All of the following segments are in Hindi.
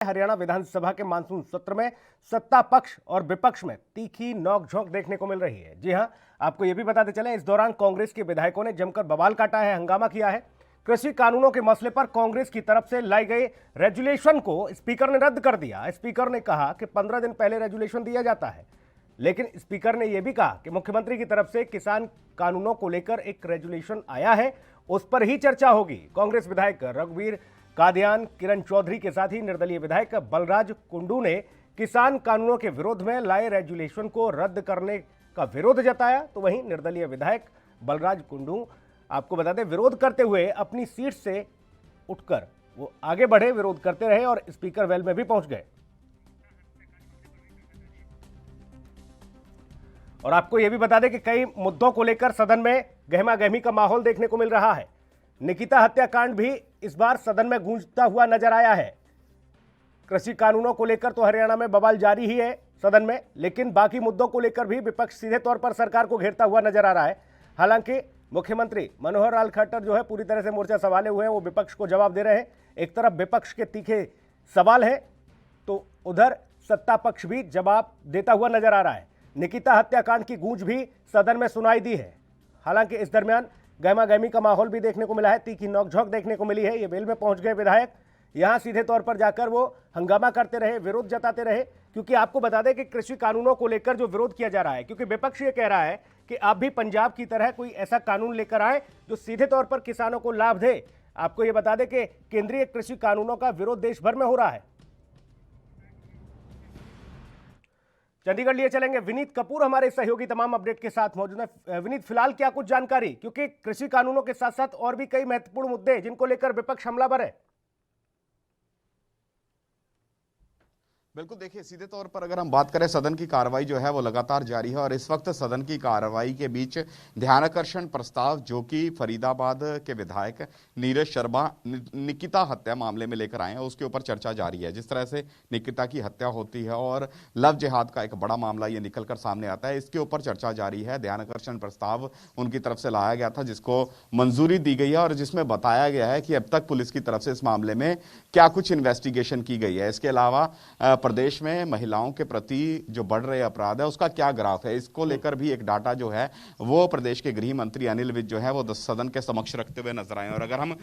हरियाणा विधानसभा के मानसून सत्र में सत्ता पक्ष और विपक्ष में तीखी नोकझोंक देखने को मिल रही है। जी हां, आपको यह भी बताते चलें, इस दौरान कांग्रेस के विधायकों ने जमकर बवाल काटा है, हंगामा किया है। कृषि कानूनों के मसले पर कांग्रेस की तरफ से लाई गई रेजुलेशन को स्पीकर ने रद्द कर दिया। स्पीकर ने कहा कि 15 दिन पहले रेजुलेशन दिया जाता है, लेकिन स्पीकर ने यह भी कहा कि मुख्यमंत्री की तरफ से किसान कानूनों को लेकर एक रेजुलेशन आया है, उस पर ही चर्चा होगी। कांग्रेस विधायक रघुवीर कादियान, किरण चौधरी के साथ ही निर्दलीय विधायक बलराज कुंडू ने किसान कानूनों के विरोध में लाए रेजुलेशन को रद्द करने का विरोध जताया। तो वहीं निर्दलीय विधायक बलराज कुंडू, आपको बता दें, विरोध करते हुए अपनी सीट से उठकर वो आगे बढ़े, विरोध करते रहे और स्पीकर वेल में भी पहुंच गए। और आपको यह भी बता दें कि कई मुद्दों को लेकर सदन में गहमा गहमी का माहौल देखने को मिल रहा है। निकिता हत्याकांड भी इस बार सदन में गूंजता हुआ नजर आया है। कृषि कानूनों को लेकर तो हरियाणा में बवाल जारी ही है सदन में, लेकिन बाकी मुद्दों को लेकर भी विपक्ष सीधे तौर पर सरकार को घेरता हुआ नजर आ रहा है। हालांकि मुख्यमंत्री मनोहर लाल खट्टर जो है पूरी तरह से मोर्चा संभाले हुए हैं, वो विपक्ष को जवाब दे रहे हैं। एक तरफ विपक्ष के तीखे सवाल है तो उधर सत्ता पक्ष भी जवाब देता हुआ नजर आ रहा है। निकिता हत्याकांड की गूंज भी सदन में सुनाई दी है। हालांकि इस दरमियान गहमा गहमी का माहौल भी देखने को मिला है, तीखी नोकझोंक देखने को मिली है। ये वेल में पहुंच गए विधायक, यहां सीधे तौर पर जाकर वो हंगामा करते रहे, विरोध जताते रहे। क्योंकि आपको बता दें कि कृषि कानूनों को लेकर जो विरोध किया जा रहा है, क्योंकि विपक्ष ये कह रहा है कि आप भी पंजाब की तरह कोई ऐसा कानून लेकर आए जो सीधे तौर पर किसानों को लाभ दे। आपको ये बता दें कि केंद्रीय कृषि कानूनों का विरोध देश भर में हो रहा है। चंडीगढ़ लिए चलेंगे, विनीत कपूर हमारे सहयोगी तमाम अपडेट के साथ मौजूद है। विनीत, फिलहाल क्या कुछ जानकारी, क्योंकि कृषि कानूनों के साथ साथ और भी कई महत्वपूर्ण मुद्दे हैं जिनको लेकर विपक्ष हमलावर है। बिल्कुल, देखिए, सीधे तौर पर अगर हम बात करें, सदन की कार्रवाई जो है वो लगातार जारी है और इस वक्त सदन की कार्रवाई के बीच ध्यानाकर्षण प्रस्ताव जो कि फरीदाबाद के विधायक नीरज शर्मा निकिता हत्या मामले में लेकर आए हैं, उसके ऊपर चर्चा जारी है। जिस तरह से निकिता की हत्या होती है और लव जिहाद का एक बड़ा मामला ये निकलकर सामने आता है, इसके ऊपर चर्चा जारी है। ध्यानाकर्षण प्रस्ताव उनकी तरफ से लाया गया था, जिसको मंजूरी दी गई है और जिसमें बताया गया है कि अब तक पुलिस की तरफ से इस मामले में क्या कुछ इन्वेस्टिगेशन की गई है। इसके अलावा प्रदेश में महिलाओं के प्रति जो बढ़ रहे अपराध है उसका क्या ग्राफ है, इसको लेकर भी एक डाटा जो है वो प्रदेश के गृह मंत्री अनिल विज जो है वो सदन के समक्ष रखते हुए नजर आए। और अगर हम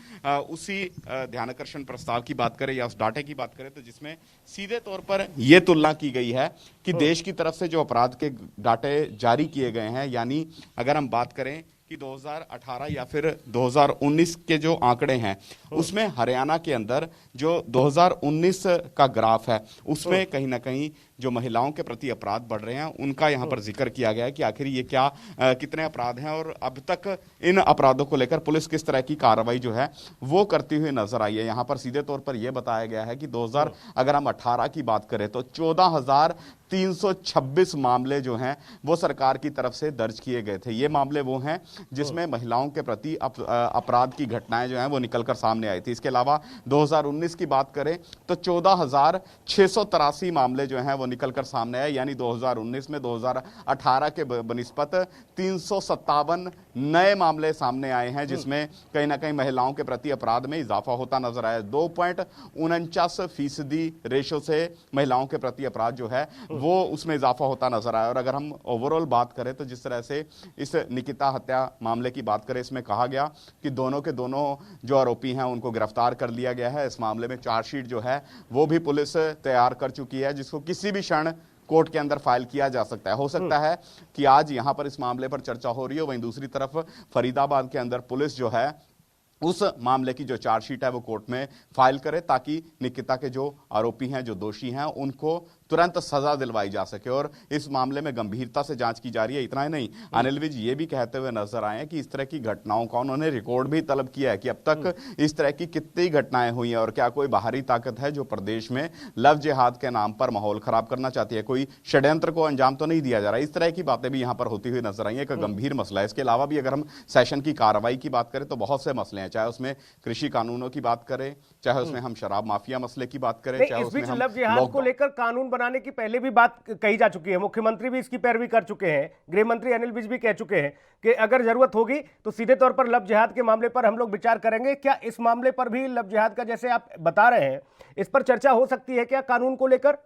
उसी ध्यानाकर्षण प्रस्ताव की बात करें या उस डाटे की बात करें, तो जिसमें सीधे तौर पर यह तुलना की गई है कि देश की तरफ से जो अपराध के डाटे जारी किए गए हैं, यानी अगर हम बात करें कि 2018 या फिर 2019 के जो आंकड़े हैं उसमें हरियाणा के अंदर जो 2019 का ग्राफ है उसमें कहीं ना कहीं जो महिलाओं के प्रति अपराध बढ़ रहे हैं उनका यहां पर जिक्र किया गया है कि आखिर ये क्या कितने अपराध हैं और अब तक इन अपराधों को लेकर पुलिस किस तरह की कार्रवाई जो है वो करती हुई नजर आई है। यहां पर सीधे तौर पर यह बताया गया है कि 2000 अगर हम 18 की बात करें तो 14,326 मामले जो हैं वो सरकार की तरफ से दर्ज किए गए थे। ये मामले वो हैं जिसमें महिलाओं के प्रति अपराध की घटनाएं जो हैं वो निकलकर सामने आई थी। इसके अलावा 2019 की बात करें तो 14,683 मामले जो हैं वो निकलकर सामने आए, यानी 2019 में 2018 के बनिस्पत 357 नए मामले सामने आए हैं, जिसमें कहीं ना कहीं महिलाओं के प्रति अपराध में इजाफा होता नजर आया। 2.49% रेशो से महिलाओं के प्रति अपराध जो है वो उसमें इजाफा होता नजर आया। और अगर हम ओवरऑल बात करें तो जिस तरह से इस निकिता हत्या मामले की बात करें, इसमें कहा गया कि दोनों के दोनों जो आरोपी हैं उनको गिरफ्तार कर लिया गया है। इस मामले में चार्जशीट जो है वो भी पुलिस तैयार कर चुकी है, जिसको किसी भी क्षण कोर्ट के अंदर फाइल किया जा सकता है। हो सकता है कि आज यहां पर इस मामले पर चर्चा हो रही हो, वहीं दूसरी तरफ फरीदाबाद के अंदर पुलिस जो है उस मामले की जो चार्जशीट है वो कोर्ट में फाइल करे, ताकि निकिता के जो आरोपी हैं, जो दोषी हैं, उनको तुरंत सजा दिलवाई जा सके। और इस मामले में गंभीरता से जांच की जा रही है। इतना ही नहीं, अनिल विज ये भी कहते हुए नजर आए हैं कि इस तरह की घटनाओं का उन्होंने रिकॉर्ड भी तलब किया है कि अब तक इस तरह की कितनी घटनाएं हुई हैं और क्या कोई बाहरी ताकत है जो प्रदेश में लव जिहाद के नाम पर माहौल खराब करना चाहती है, कोई षड्यंत्र को अंजाम तो नहीं दिया जा रहा। इस तरह की बातें भी यहां पर होती हुई नजर आई है। एक गंभीर मसला है। इसके अलावा भी अगर हम सेशन की कार्रवाई की बात करें तो बहुत से मसले हैं हैं, चाहे उसमें कृषि कानूनों की बात करें, चाहे उसमें हम शराब माफिया मसले की बात करें, नहीं, चाहे इस उसमें बीच हम लव जिहाद को लेकर कानून बनाने की पहले भी बात कही जा चुकी है, मुख्यमंत्री भी इसकी पैरवी कर चुके हैं, गृह मंत्री अनिल विज भी कह चुके हैं कि अगर जरूरत होगी तो सीधे तौर पर लव जिहाद के मामले पर हम लोग विचार करेंगे। क्या इस मामले पर भी लव जिहाद का, जैसे आप बता रहे हैं, इस पर चर्चा हो सकती है क्या कानून को लेकर?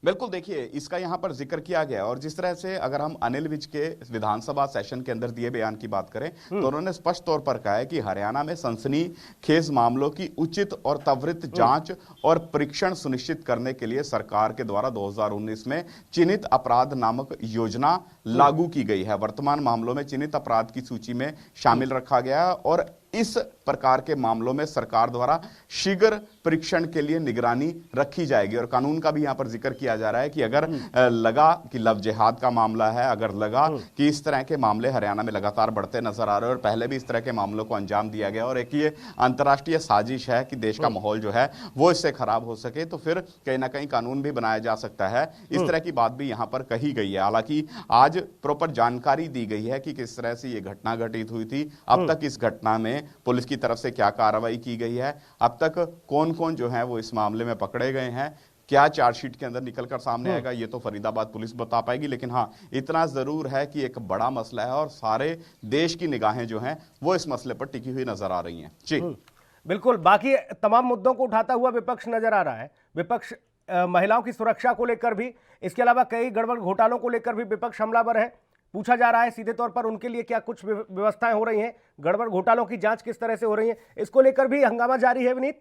बिल्कुल, देखिए इसका यहां पर जिक्र किया गया और जिस तरह से अगर हम अनिल विज के विधानसभा सेशन के अंदर दिए बयान की बात करें तो उन्होंने स्पष्ट तौर पर कहा है कि हरियाणा में सनसनीखेज मामलों की उचित और त्वरित जांच और परीक्षण सुनिश्चित करने के लिए सरकार के द्वारा 2019 में चिन्हित अपराध नामक योजना लागू की गई है। वर्तमान मामलों में चिन्हित अपराध की सूची में शामिल रखा गया है और इस प्रकार के मामलों में सरकार द्वारा शीघ्र परीक्षण के लिए निगरानी रखी जाएगी। और कानून का भी यहां पर जिक्र किया जा रहा है कि अगर लगा कि लव जिहाद का मामला है, अगर लगा कि इस तरह के मामले हरियाणा में लगातार बढ़ते नजर आ रहे हैं और पहले भी इस तरह के मामलों को अंजाम दिया गया और एक ये अंतर्राष्ट्रीय साजिश है कि देश का माहौल जो है वो इससे खराब हो सके, तो फिर कहीं ना कहीं कानून भी बनाया जा सकता है। इस तरह की बात भी यहां पर कही गई है। हालांकि आज प्रॉपर जानकारी दी गई है कि किस तरह से ये घटना घटित हुई थी, अब तक इस घटना में पुलिस की तरफ से क्या कार्रवाई की गई है, अब तक कौन कौन जो है वो इस मामले में पकड़े गए हैं, क्या चार्जशीट के अंदर निकलकर सामने आएगा, ये तो फरीदाबाद पुलिस बता पाएगी। लेकिन हाँ, इतना जरूर है कि एक बड़ा मसला है और सारे देश की निगाहें जो हैं वो इस मसले पर टिकी हुई नजर आ रही हैं। जी बिल्कुल, बाकी तमाम मुद्दों को उठाता हुआ विपक्ष नजर आ रहा है। विपक्ष महिलाओं की सुरक्षा को लेकर भी, इसके अलावा कई गड़बड़ घोटालों को लेकर भी विपक्ष हमलावर है। पूछा जा रहा है सीधे तौर पर उनके लिए क्या कुछ व्यवस्थाएं हो रही हैं, गड़बड़ घोटालों की जांच किस तरह से हो रही है, इसको लेकर भी हंगामा जारी है। विनीत,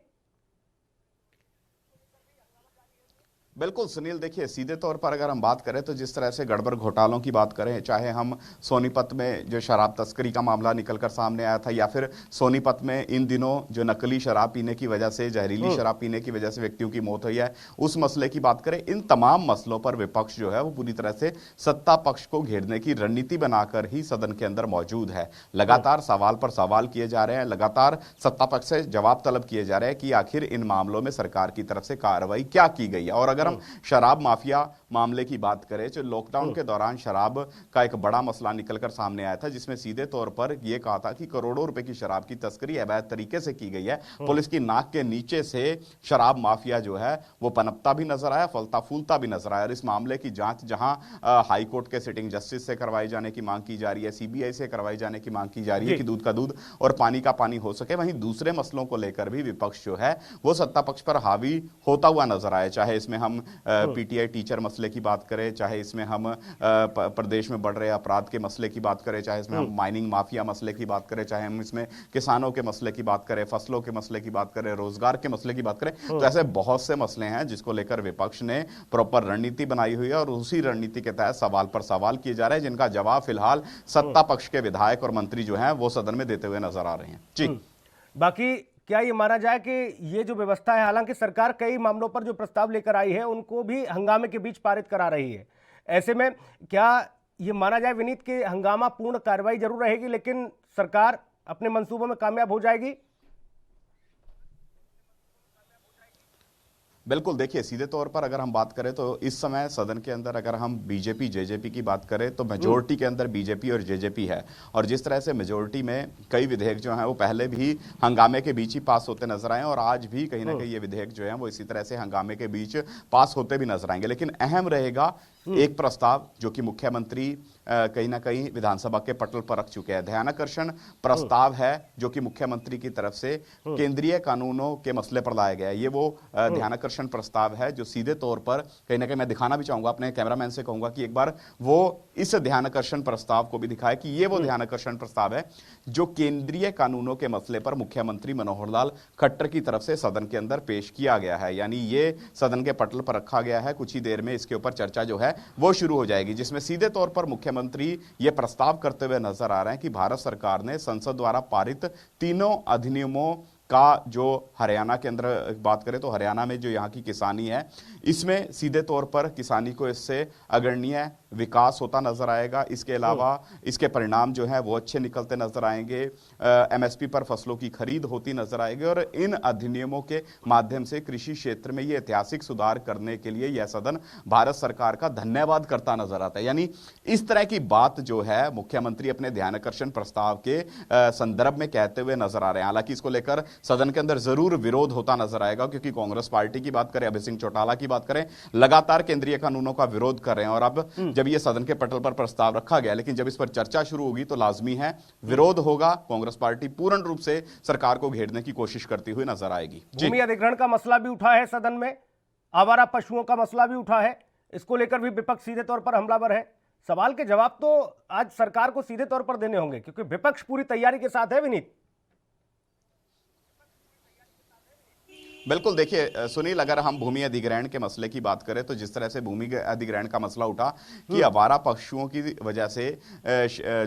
बिल्कुल सुनील, देखिए सीधे तौर पर अगर हम बात करें तो जिस तरह से गड़बड़ घोटालों की बात करें, चाहे हम सोनीपत में जो शराब तस्करी का मामला निकलकर सामने आया था या फिर सोनीपत में इन दिनों जो नकली शराब पीने की वजह से, जहरीली शराब पीने की वजह से व्यक्तियों की मौत हुई है, उस मसले की बात करें, इन तमाम मसलों पर विपक्ष जो है वो पूरी तरह से सत्ता पक्ष को घेरने की रणनीति बनाकर ही सदन के अंदर मौजूद है। लगातार सवाल पर सवाल किए जा रहे हैं, लगातार सत्ता पक्ष से जवाब तलब किए जा रहे हैं कि आखिर इन मामलों में सरकार की तरफ से कार्रवाई क्या की गई है। और अगर हम शराब माफिया मामले की बात करें, जो लॉकडाउन के दौरान शराब का एक बड़ा मसला निकलकर सामने आया था, जिसमें सीधे तौर पर यह कहा था कि करोड़ों रुपए की शराब की तस्करी अवैध तरीके से की गई है। पुलिस की नाक के नीचे से शराब माफिया जो है वो पनपता भी नजर आया, फलता फूलता भी नजर आया। और इस मामले की जांच जहां हाई कोर्ट के सिटिंग जस्टिस से करवाई जाने की मांग की जा रही है, सीबीआई से करवाई जाने की मांग की जा रही है कि दूध का दूध और पानी का पानी हो सके, वहीं दूसरे मसलों को लेकर भी विपक्ष जो है वो सत्ता पक्ष पर हावी होता हुआ नजर आया। चाहे इसमें हम पीटीआई टीचर मसले की बात करें, चाहे इसमें हम प्रदेश में बढ़ रहे अपराध के मसले की बात करें, चाहे इसमें हम माइनिंग माफिया मसले की बात करें, चाहे हम इसमें किसानों के मसले की बात करें, फसलों के मसले की बात करें, रोजगार के मसले की बात करें, तो ऐसे बहुत से मसले हैं जिसको लेकर विपक्ष ने प्रॉपर रणनीति बनाई हुई है और उसी रणनीति के तहत सवाल पर सवाल किए जा रहे हैं, जिनका जवाब फिलहाल सत्ता पक्ष के विधायक और मंत्री जो हैं वो सदन में देते हुए नजर आ रहे हैं। जी, बाकी क्या ये माना जाए कि ये जो व्यवस्था है, हालांकि सरकार कई मामलों पर जो प्रस्ताव लेकर आई है उनको भी हंगामे के बीच पारित करा रही है, ऐसे में क्या ये माना जाए विनीत कि हंगामा पूर्ण कार्रवाई जरूर रहेगी लेकिन सरकार अपने मंसूबों में कामयाब हो जाएगी? बिल्कुल, देखिए सीधे तौर पर अगर हम बात करें तो इस समय सदन के अंदर अगर हम बीजेपी जेजेपी की बात करें तो मेजोरिटी के अंदर बीजेपी और जेजेपी है। और जिस तरह से मेजोरिटी में कई विधेयक जो हैं वो पहले भी हंगामे के बीच ही पास होते नजर आए और आज भी कहीं ना कहीं ये विधेयक जो है वो इसी तरह से हंगामे के बीच पास होते भी नजर आएंगे। लेकिन अहम रहेगा एक प्रस्ताव जो कि मुख्यमंत्री कहीं ना कहीं विधानसभा के पटल पर रख चुके हैं। ध्यानाकर्षण प्रस्ताव है जो कि मुख्यमंत्री की तरफ से केंद्रीय कानूनों के मसले पर लाया गया है। ये वो ध्यानाकर्षण प्रस्ताव है जो सीधे तौर पर कहीं ना कहीं मैं दिखाना भी चाहूंगा, अपने कैमरामैन से कहूंगा कि एक बार वो इस ध्यानाकर्षण प्रस्ताव को भी दिखाए कि ये वो ध्यानाकर्षण प्रस्ताव है जो केंद्रीय कानूनों के मसले पर मुख्यमंत्री मनोहर लाल खट्टर की तरफ से सदन के अंदर पेश किया गया है। यानी ये सदन के पटल पर रखा गया है, कुछ ही देर में इसके ऊपर चर्चा जो है वो शुरू हो जाएगी, जिसमें सीधे तौर पर मुख्यमंत्री ये प्रस्ताव करते हुए नजर आ रहे हैं कि भारत सरकार ने संसद द्वारा पारित तीनों अधिनियमों का जो हरियाणा के अंदर बात करें तो हरियाणा में जो यहाँ की किसानी है इसमें सीधे तौर पर किसानी को इससे अग्रणीय विकास होता नजर आएगा। इसके अलावा इसके परिणाम जो है वो अच्छे निकलते नजर आएंगे। एमएसपी पर फसलों की खरीद होती नजर आएगी और इन अधिनियमों के माध्यम से कृषि क्षेत्र में ये ऐतिहासिक सुधार करने के लिए यह सदन भारत सरकार का धन्यवाद करता नजर आता है। यानी इस तरह की बात जो है मुख्यमंत्री अपने ध्यानाकर्षण प्रस्ताव के संदर्भ में कहते हुए नजर आ रहे हैं। हालांकि इसको लेकर सदन के अंदर जरूर विरोध होता नजर आएगा, क्योंकि कांग्रेस पार्टी की बात करें, अभय सिंह चौटाला की बात करें, लगातार केंद्रीय कानूनों का विरोध कर रहे हैं। और अब जब यह सदन के पटल पर प्रस्ताव रखा गया, लेकिन जब इस पर चर्चा शुरू होगी तो लाजमी है विरोध होगा। कांग्रेस पार्टी पूर्ण रूप से सरकार को घेरने की कोशिश करती हुई नजर आएगी। भूमि अधिग्रहण का मसला भी उठा है सदन में, आवारा पशुओं का मसला भी उठा है, इसको लेकर भी विपक्ष सीधे तौर पर हमलावर है। सवाल के जवाब तो आज सरकार को सीधे तौर पर देने होंगे, क्योंकि विपक्ष पूरी तैयारी के साथ है। विनीत, बिल्कुल, देखिए सुनील, अगर हम भूमि अधिग्रहण के मसले की बात करें तो जिस तरह से भूमि अधिग्रहण का मसला उठा कि आवारा पशुओं की वजह से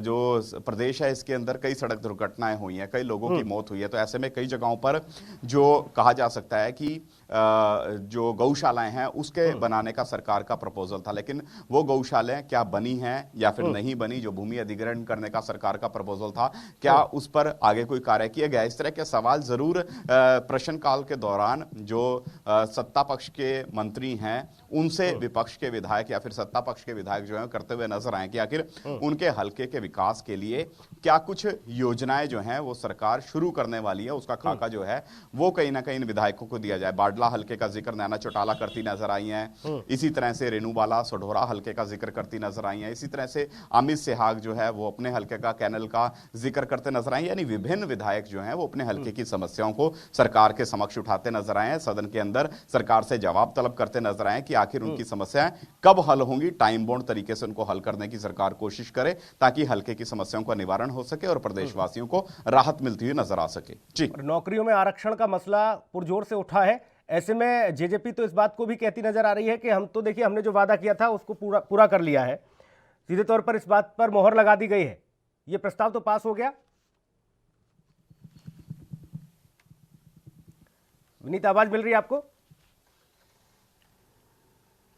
जो प्रदेश है इसके अंदर कई सड़क दुर्घटनाएं हुई हैं, कई लोगों की मौत हुई है। तो ऐसे में कई जगहों पर जो कहा जा सकता है कि जो गौशालाएं हैं उसके बनाने का सरकार का प्रपोजल था, लेकिन वो गौशालाएं क्या बनी हैं या फिर नहीं बनी, जो भूमि अधिग्रहण करने का सरकार का प्रपोजल था, क्या उस पर आगे कोई कार्य किया गया? इस तरह के सवाल जरूर प्रश्नकाल के दौरान जो सत्ता पक्ष के मंत्री हैं उनसे विपक्ष के विधायक या फिर सत्ता पक्ष के विधायक जो है करते हुए नजर आए कि आखिर उनके हलके के विकास के लिए क्या कुछ योजनाएं जो हैं वो सरकार शुरू करने वाली है, उसका खाका जो है वो कहीं ना कहीं इन विधायकों को दिया जाए। बाडला हलके का जिक्र नैना चौटाला करती नजर आई हैं, इसी तरह से रेणुबाला सोढोरा हलके का जिक्र करती नजर आई हैं, इसी तरह से अमित सेहाग जो है वो अपने हलके का कैनल का जिक्र करते नजर आए। यानी विभिन्न विधायक जो हैं वो अपने हलके की समस्याओं को सरकार के समक्ष उठाते नजर आए हैं, सदन के अंदर सरकार से जवाब तलब करते नजर आए कि आखिर उनकी समस्याएं कब हल होंगी, टाइम बाउंड तरीके से उनको हल करने की सरकार कोशिश करे ताकि हल्के की समस्याओं का निवारण हो सके और प्रदेशवासियों को राहत मिलती हुई नजर आ सके। जी, नौकरियों में आरक्षण का मसला पुरजोर से उठा है। ऐसे में जेजेपी तो इस बात को भी कहती नजर आ रही है कि हम तो देखिए हमने जो वादा किया था उसको पूरा कर लिया है। सीधे तौर पर इस बात पर मोहर लगा दी गई है। यह प्रस्ताव तो पास हो गया। विनीत, आवाज मिल रही है आपको?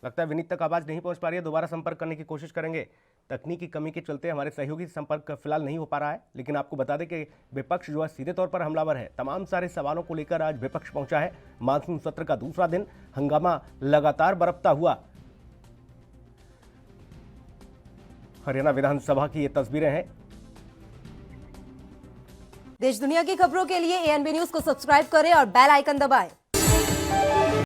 लगता है विनीत तक आवाज नहीं पहुंच पा रही है। दोबारा संपर्क करने की कोशिश करेंगे। तकनीकी कमी के चलते हमारे सहयोगी संपर्क फिलहाल नहीं हो पा रहा है, लेकिन आपको बता दें कि विपक्ष जो है सीधे तौर पर हमलावर है। तमाम सारे सवालों को लेकर आज विपक्ष पहुंचा है। मानसून सत्र का दूसरा दिन, हंगामा लगातार बरपता हुआ। हरियाणा विधानसभा की ये तस्वीरें हैं। देश दुनिया की खबरों के लिए एएनबी न्यूज को सब्सक्राइब करें और बेल आइकन दबाएं।